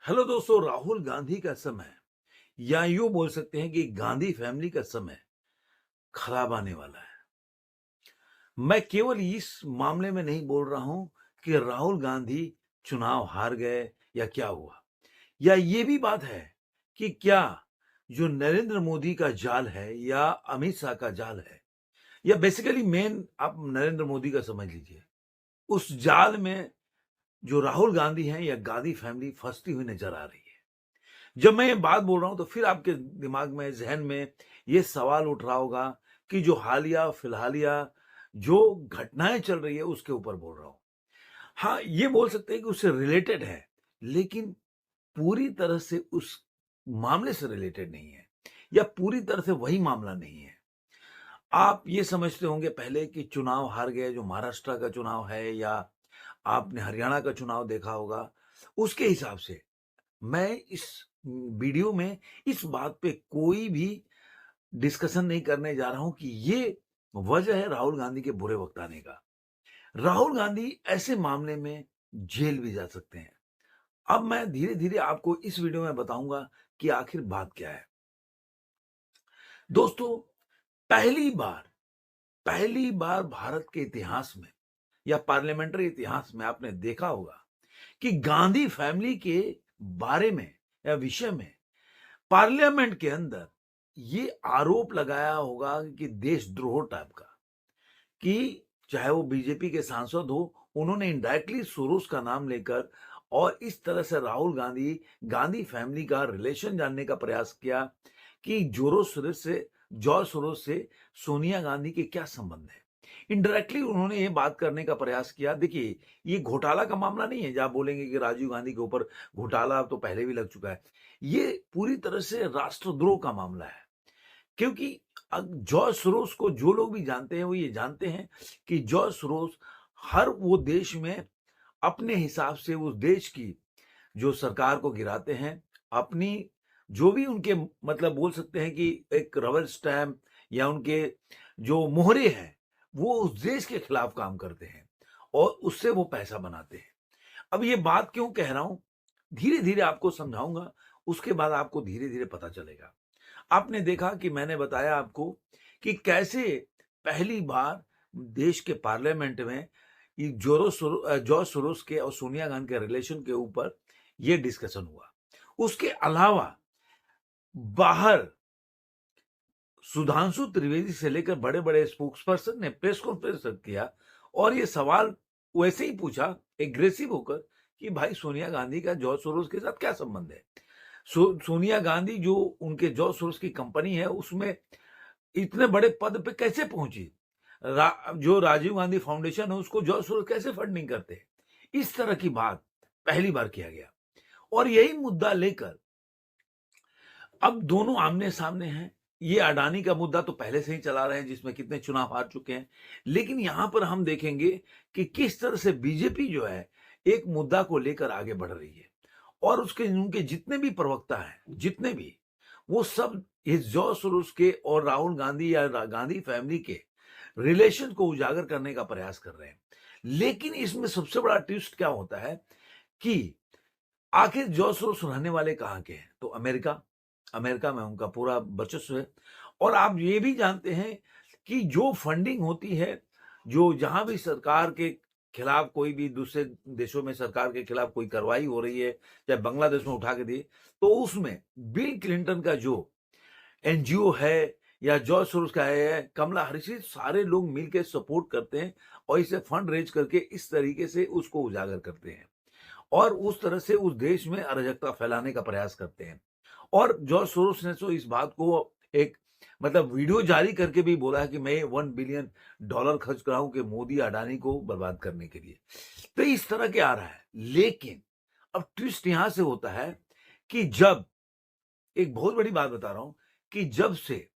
Hello दोस्तों, राहुल गांधी का समय या यूं बोल सकते हैं कि गांधी फैमिली का समय खराब आने वाला है। मैं केवल इस मामले में नहीं बोल रहा हूं कि राहुल गांधी चुनाव हार गए या क्या हुआ, या ये भी बात है कि क्या जो नरेंद्र मोदी का जाल है या अमित शाह का जाल है, या बेसिकली मेन आप नरेंद्र मोदी का समझ लीजिए, उस जाल में जो राहुल गांधी हैं या गांधी फैमिली फंसती हुई नजर आ रही है। जब मैं ये बात बोल रहा हूं तो फिर आपके दिमाग में, जहन में ये सवाल उठ रहा होगा कि जो हालिया फिलहालिया जो घटनाएं चल रही है उसके ऊपर बोल रहा हूं। हाँ, ये बोल सकते हैं कि उससे रिलेटेड है, लेकिन पूरी तरह से उस मामले से रिलेटेड नहीं है, या पूरी तरह से वही मामला नहीं है। आप ये समझते होंगे पहले कि चुनाव हार गए, जो महाराष्ट्र का चुनाव है, या आपने हरियाणा का चुनाव देखा होगा, उसके हिसाब से मैं इस वीडियो में इस बात पे कोई भी डिस्कशन नहीं करने जा रहा हूं कि ये वजह है राहुल गांधी के बुरे वक्त आने का। राहुल गांधी ऐसे मामले में जेल भी जा सकते हैं। अब मैं धीरे धीरे आपको इस वीडियो में बताऊंगा कि आखिर बात क्या है। दोस्तों, पहली बार भारत के इतिहास में या पार्लियामेंट्री इतिहास में आपने देखा होगा कि गांधी फैमिली के बारे में या विषय में पार्लियामेंट के अंदर ये आरोप लगाया होगा कि देशद्रोह टाइप का, कि चाहे वो बीजेपी के सांसद हो, उन्होंने इनडायरेक्टली सोरोस का नाम लेकर और इस तरह से राहुल गांधी गांधी फैमिली का रिलेशन जानने का प्रयास किया कि जॉर्ज सोरोस से सोनिया गांधी के क्या संबंध है। इनडायरेक्टली उन्होंने ये बात करने का प्रयास किया। देखिए, ये घोटाला का मामला नहीं है जहां बोलेंगे कि राजीव गांधी के ऊपर घोटाला तो पहले भी लग चुका है। ये पूरी तरह से राष्ट्रद्रोह का मामला है, क्योंकि जॉर्ज सोरोस को जो लोग भी जानते हैं वो ये जानते हैं कि जॉर्ज सोरोस हर वो देश में अपने हिसाब से उस देश की जो सरकार को गिराते हैं, अपनी जो भी उनके मतलब बोल सकते हैं कि एक रबर स्टैम्प या उनके जो मोहरे हैं, वो उस देश के खिलाफ काम करते हैं और उससे वो पैसा बनाते हैं। अब ये बात क्यों कह रहा हूं, धीरे धीरे आपको समझाऊंगा, उसके बाद आपको धीरे धीरे पता चलेगा। आपने देखा कि मैंने बताया आपको कि कैसे पहली बार देश के पार्लियामेंट में ये जॉर्ज सोरोस के और सोनिया गांधी के रिलेशन के ऊपर ये डिस्कशन हुआ। उसके अलावा बाहर सुधांशु त्रिवेदी से लेकर बड़े बड़े स्पोक्स पर्सन ने प्रेस कॉन्फ्रेंस किया और ये सवाल वैसे ही पूछा, एग्रेसिव होकर, कि भाई सोनिया गांधी का जॉर्ज सोरोस के साथ क्या संबंध है। सोनिया गांधी जो उनके जॉर्ज सोरोस की कंपनी है उसमें इतने बड़े पद पे कैसे पहुंची। जो राजीव गांधी फाउंडेशन है उसको जॉर्ज सोरोस कैसे फंडिंग करते। इस तरह की बात पहली बार किया गया और यही मुद्दा लेकर अब दोनों आमने सामने हैं। ये अडानी का मुद्दा तो पहले से ही चला रहे हैं जिसमें कितने चुनाव हार चुके हैं, लेकिन यहां पर हम देखेंगे कि किस तरह से बीजेपी जो है एक मुद्दा को लेकर आगे बढ़ रही है और उसके उनके जितने भी प्रवक्ता हैं, जितने भी, वो सब इस जॉर्ज सोरोस के और राहुल गांधी या गांधी फैमिली के रिलेशन को उजागर करने का प्रयास कर रहे हैं। लेकिन इसमें सबसे बड़ा ट्विस्ट क्या होता है कि आखिर जॉर्ज सोरोस रहने वाले कहाँ के हैं, तो अमेरिका। अमेरिका में उनका पूरा वर्चस्व है और आप ये भी जानते हैं कि जो फंडिंग होती है, जो जहां भी सरकार के खिलाफ कोई भी दूसरे देशों में सरकार के खिलाफ कोई कार्रवाई हो रही है, चाहे बांग्लादेश में उठा के दिए, तो उसमें बिल क्लिंटन का जो एनजीओ है या जॉर्ज सोरोस का है, कमला हैरिस, सारे लोग मिलकर सपोर्ट करते हैं और इसे फंड रेज करके इस तरीके से उसको उजागर करते हैं और उस तरह से उस देश में अराजकता फैलाने का प्रयास करते हैं। और जॉर्ज सोरोस ने तो इस बात को एक मतलब वीडियो जारी करके भी बोला है कि मैं $1 बिलियन खर्च कराऊं कि मोदी अडानी को बर्बाद करने के लिए। तो इस तरह के आ रहा है। लेकिन अब ट्विस्ट यहां से होता है कि जब, एक बहुत बड़ी बात बता रहा हूं, कि जब से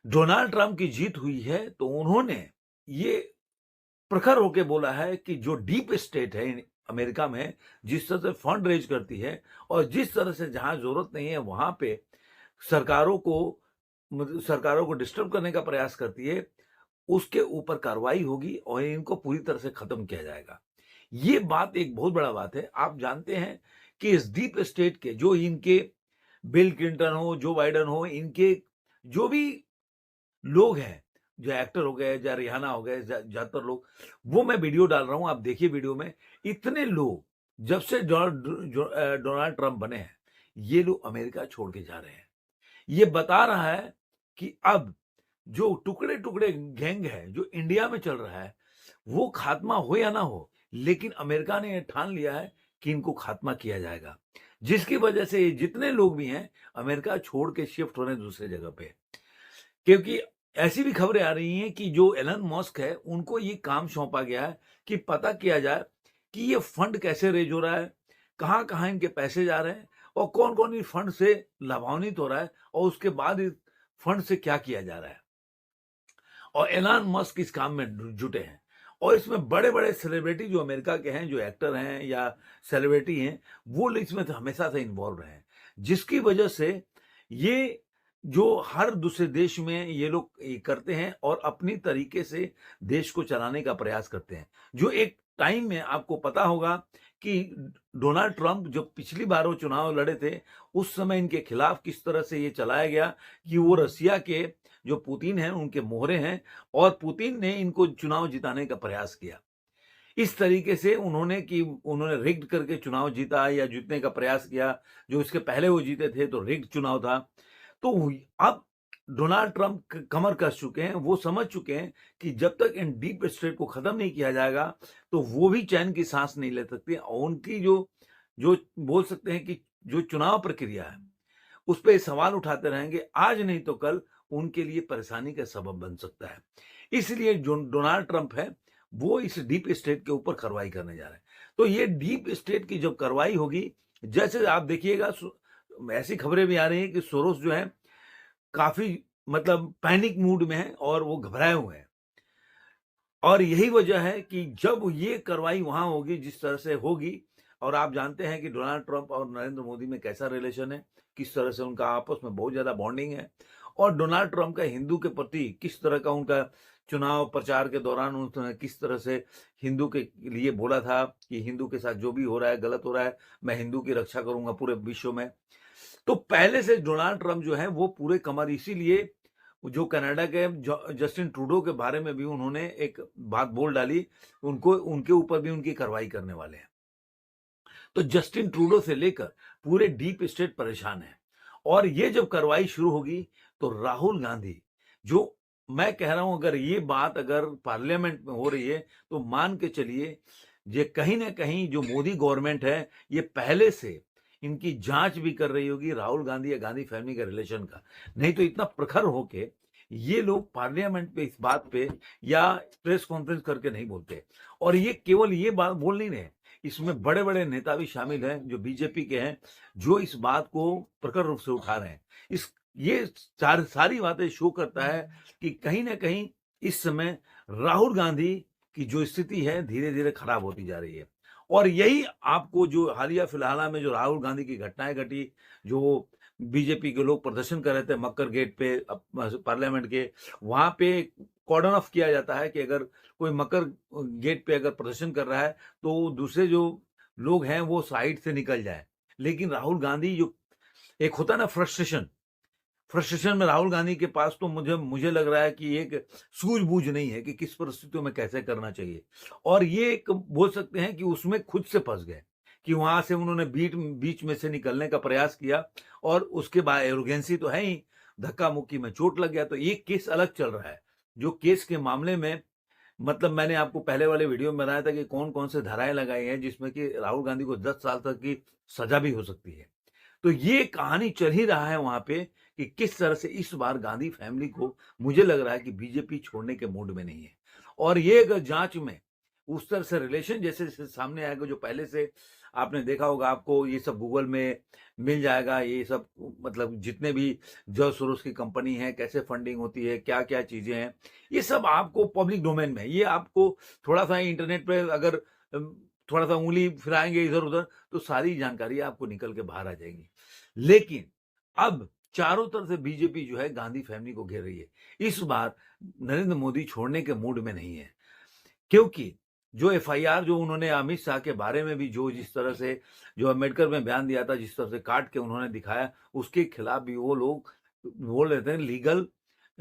डोनाल्ड ट्रंप की जीत हुई है तो उन्होंने ये प्रखर होकर बोला है कि जो डीप स्टेट है अमेरिका में, जिस तरह से फंड रेज करती है और जिस तरह से जहां जरूरत नहीं है वहां पे सरकारों को सरकारों को डिस्टर्ब करने का प्रयास करती है, उसके ऊपर कार्रवाई होगी और इनको पूरी तरह से खत्म किया जाएगा। ये बात एक बहुत बड़ा बात है। आप जानते हैं कि इस डीप स्टेट के जो इनके बिल क्लिंटन हो, जो बाइडेन हो, इनके जो भी लोग हैं, जो एक्टर हो गए या रिहाना हो गए, ज्यादातर लोग, वो मैं वीडियो डाल रहा हूं, आप देखिए वीडियो में। इतने लोग जब से डोनाल्ड ट्रंप बने हैं, ये लोग अमेरिका छोड़ के जा रहे हैं। ये बता रहा है कि अब जो टुकड़े टुकड़े गैंग है जो इंडिया में चल रहा है, वो खात्मा हो या ना हो, लेकिन अमेरिका ने ये ठान लिया है कि इनको खात्मा किया जाएगा, जिसकी वजह से ये जितने लोग भी हैं अमेरिका छोड़ के शिफ्ट हो रहे हैं दूसरे जगह पे। क्योंकि ऐसी भी खबरें आ रही हैं कि जो एलन मस्क है उनको ये काम सौंपा गया है कि पता किया जाए कि ये फंड कैसे रेज हो रहा है, कहाँ कहाँ इनके पैसे जा रहे हैं और कौन कौन इस फंड से लाभान्वित हो रहा है और उसके बाद इस फंड से क्या किया जा रहा है। और एलन मस्क इस काम में जुटे हैं और इसमें बड़े बड़े सेलिब्रिटी जो अमेरिका के हैं, जो एक्टर हैं या सेलिब्रिटी हैं, वो इसमें हमेशा से इन्वॉल्व रहे हैं, जिसकी वजह से ये जो हर दूसरे देश में ये लोग ये करते हैं और अपनी तरीके से देश को चलाने का प्रयास करते हैं। जो एक टाइम में आपको पता होगा कि डोनाल्ड ट्रंप जब पिछली बार वो चुनाव लड़े थे, उस समय इनके खिलाफ किस तरह से ये चलाया गया कि वो रसिया के जो पुतिन हैं उनके मोहरे हैं और पुतिन ने इनको चुनाव जिताने का प्रयास किया। इस तरीके से उन्होंने रिग्ड करके चुनाव जीता या जीतने का प्रयास किया। जो इसके पहले वो जीते थे तो रिग्ड चुनाव था। तो अब डोनाल्ड ट्रंप कमर कस चुके हैं, वो समझ चुके हैं कि जब तक इन डीप स्टेट को खत्म नहीं किया जाएगा तो वो भी चैन की सांस नहीं ले सकते और उनकी जो जो बोल सकते हैं कि जो चुनाव प्रक्रिया है उस पर सवाल उठाते रहेंगे, आज नहीं तो कल उनके लिए परेशानी का सबब बन सकता है। इसलिए जो डोनाल्ड ट्रंप है वो इस डीप स्टेट के ऊपर कार्रवाई करने जा रहे हैं। तो ये डीप स्टेट की जब कार्रवाई होगी, जैसे आप देखिएगा ऐसी खबरें भी आ रही हैं कि सोरोस जो है काफी मतलब पैनिक मूड में है और वो घबराए हुए हैं। और यही वजह है कि जब ये कार्रवाई वहां होगी जिस तरह से होगी, और आप जानते हैं कि डोनाल्ड ट्रंप और नरेंद्र मोदी में कैसा रिलेशन है, किस तरह से उनका आपस में बहुत ज्यादा बॉन्डिंग है और डोनाल्ड ट्रंप का हिंदू के प्रति किस तरह का उनका चुनाव प्रचार के दौरान उन्होंने किस तरह से हिंदू के लिए बोला था कि हिंदू के साथ जो भी हो रहा है गलत हो रहा है, मैं हिंदू की रक्षा करूंगा पूरे विश्व में। तो पहले से डोनाल्ड ट्रंप जो है वो पूरे कमर, इसीलिए जो कनाडा के जस्टिन ट्रूडो के बारे में भी उन्होंने एक बात बोल डाली, उनको उनके ऊपर भी उनकी कार्रवाई करने वाले हैं। तो जस्टिन ट्रूडो से लेकर पूरे डीप स्टेट परेशान है और ये जब कार्रवाई शुरू होगी तो राहुल गांधी, जो मैं कह रहा हूं अगर ये बात अगर पार्लियामेंट में हो रही है तो मान के चलिए ये कहीं ना कहीं जो मोदी गवर्नमेंट है ये पहले से इनकी जांच भी कर रही होगी राहुल गांधी या गांधी फैमिली के रिलेशन का। नहीं तो इतना प्रखर होके ये लोग पार्लियामेंट पे इस बात पे या प्रेस कॉन्फ्रेंस करके नहीं बोलते। और ये केवल ये बात बोल नहीं रहे, इसमें बड़े बड़े नेता भी शामिल हैं जो बीजेपी के हैं, जो इस बात को प्रखर रूप से उठा रहे हैं। ये सारी बातें शो करता है कि कहीं ना कहीं इस समय राहुल गांधी की जो स्थिति है धीरे धीरे खराब होती जा रही है। और यही आपको जो हालिया फिलहाल में जो राहुल गांधी की घटनाएं घटी, जो बीजेपी के लोग प्रदर्शन कर रहे थे मक्कर गेट पे पार्लियामेंट के, वहां पे कॉर्डन ऑफ किया जाता है कि अगर कोई मकर गेट पे अगर प्रदर्शन कर रहा है तो दूसरे जो लोग हैं वो साइड से निकल जाए। लेकिन राहुल गांधी जो एक होता है ना फ्रस्ट्रेशन में राहुल गांधी के पास तो मुझे लग रहा है कि एक सूझबूझ नहीं है कि किस परिस्थितियों में कैसे करना चाहिए। और ये एक बोल सकते हैं कि उसमें खुद से फंस गए कि वहां से उन्होंने बीच में से निकलने का प्रयास किया और उसके बाद एरोगेंसी तो है ही, धक्का मुक्की में चोट लग गया। तो ये केस अलग चल रहा है, जो केस के मामले में मतलब मैंने आपको पहले वाले वीडियो में बताया था कि कौन कौन से धाराएं लगाई हैं जिसमें कि राहुल गांधी को 10 साल तक की सजा भी हो सकती है। तो ये कहानी चल ही रहा है वहां पे कि किस तरह से इस बार गांधी फैमिली को मुझे लग रहा है कि बीजेपी छोड़ने के मूड में नहीं है। और ये अगर जांच में उस तरह से रिलेशन जैसे जैसे सामने आएगा, जो पहले से आपने देखा होगा, आपको ये सब गूगल में मिल जाएगा, ये सब मतलब जितने भी जॉर्ज सोरोस की कंपनी है, कैसे फंडिंग होती है, क्या क्या चीजें हैं, ये सब आपको पब्लिक डोमेन में है। ये आपको थोड़ा सा इंटरनेट पे अगर थोड़ा सा उंगली फिराएंगे इधर उधर तो सारी जानकारी आपको निकल के बाहर आ जाएगी। लेकिन अब चारों तरफ से बीजेपी जो है गांधी फैमिली को घेर रही है। इस बार नरेंद्र मोदी छोड़ने के मूड में नहीं है, क्योंकि जो एफआईआर जो उन्होंने अमित शाह के बारे में भी जो जिस तरह से जो अम्बेडकर में बयान दिया था, जिस तरह से काट के उन्होंने दिखाया, उसके खिलाफ भी वो लोग बोल रहे थे लीगल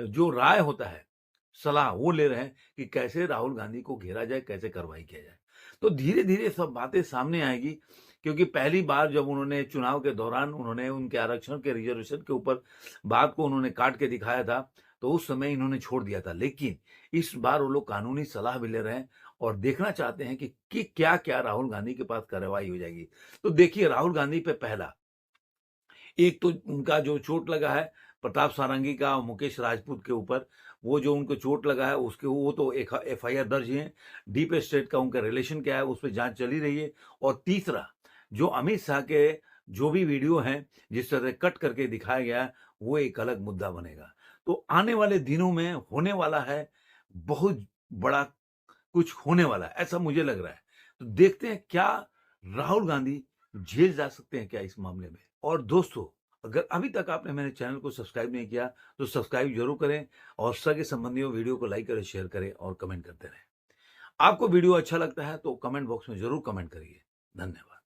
जो राय होता है, सलाह वो ले रहे हैं कि कैसे राहुल गांधी को घेरा जाए, कैसे कार्रवाई किया जाए। तो धीरे-धीरे सब बातें सामने आएगी, क्योंकि पहली बार जब उन्होंने चुनाव के दौरान उन्होंने उनके आरक्षण के रिजर्वेशन के ऊपर बात को उन्होंने काट के दिखाया था, तो उस समय इन्होंने छोड़ दिया था। लेकिन इस बार वो लोग कानूनी सलाह भी ले रहे हैं और देखना चाहते हैं कि क्या-क्या राहुल गांधी के पास कार्रवाई हो जाएगी। तो देखिए राहुल गांधी पे पहला, एक तो उनका जो चोट लगा है प्रताप सारंगी का और मुकेश राजपूत के ऊपर, वो जो उनको चोट लगा है उसके वो तो एक एफआईआर दर्ज है। डीप स्टेट का उनका रिलेशन क्या है, उस पे जांच चली रही है। और तीसरा, जो अमित शाह के जो भी वीडियो हैं, जिस तरह कट करके दिखाया गया है, वो एक अलग मुद्दा बनेगा। तो आने वाले दिनों में होने वाला है, बहुत बड़ा कुछ होने वाला है, ऐसा मुझे लग रहा है। तो देखते हैं क्या राहुल गांधी जेल जा सकते हैं क्या इस मामले में। और दोस्तों, अगर अभी तक आपने मेरे चैनल को सब्सक्राइब नहीं किया, तो सब्सक्राइब जरूर करें और सगे संबंधियों वीडियो को लाइक करें, शेयर करें और कमेंट करते रहें। आपको वीडियो अच्छा लगता है तो कमेंट बॉक्स में जरूर कमेंट करिए। धन्यवाद।